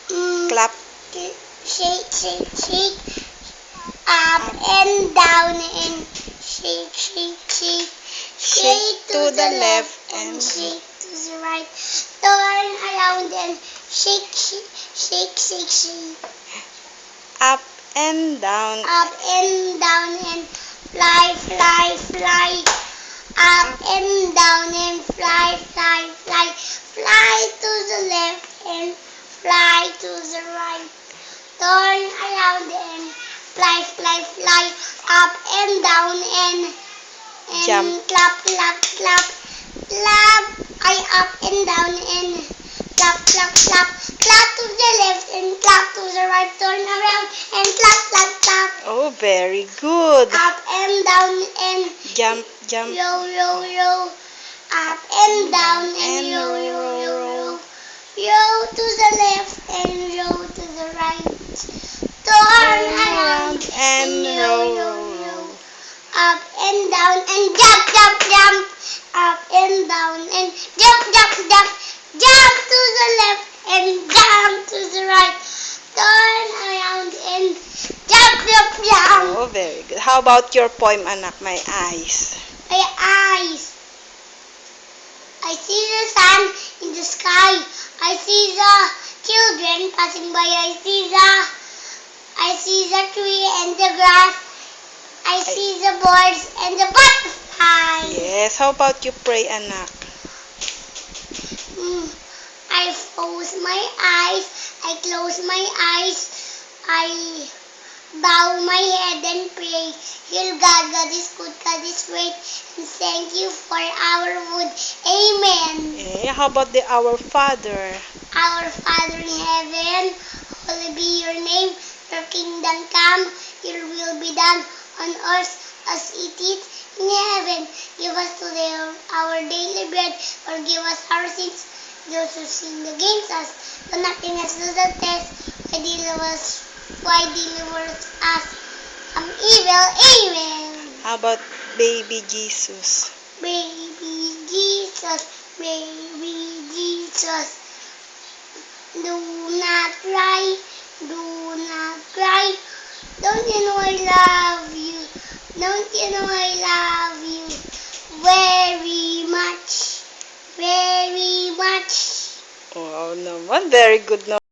Clap. Shake, shake, shake. Up and down and shake, shake, shake. Shake to the left and shake to the right. Turn around and shake, shake, shake, shake, shake. up and down. Up and down and fly, fly, fly. Up and down and fly, fly, fly. Fly to the left and fly to the right. Turn around and fly, fly, fly. Up and down and Jump. clap, clap, clap. Clap. I up and down and clap, clap, clap. Clap to the left and clap to the right. Turn around and clap, clap, clap. Oh, very good. Up and down and Jump, jump. row, row, row. Up and down and row, row, row, row. Row to the left and row to the right. Turn around and row, row, row, row, row. Up and down and jump, jump, jump. Up and down and jump, jump, jump. Jump to the left and jump to the right. Turn around and jump, jump, jump. Oh, very good. How about your poem, anak? My eyes. My eyes. I see the sun in the sky. I see the children passing by. I see the tree and the grass. I see the birds and the butterflies. Yes. How about you pray, anak? I close my eyes. I close my eyes. I bow my head and pray. Hear God, God is good, God is great. And thank you for our food. Amen. Eh, how about the Our Father? Our Father in heaven, holy be your name. Your kingdom come, your will be done on earth as it is in heaven. Give us today our daily bread. Forgive us our sins, those who sin against us. Do not bring us to the test. Why deliver us from evil? Amen. How about baby Jesus? Baby Jesus, baby Jesus. Do not cry, do not cry. Don't you know I love you? Don't you know I love you very much, very much? Wow naman. Very good naman.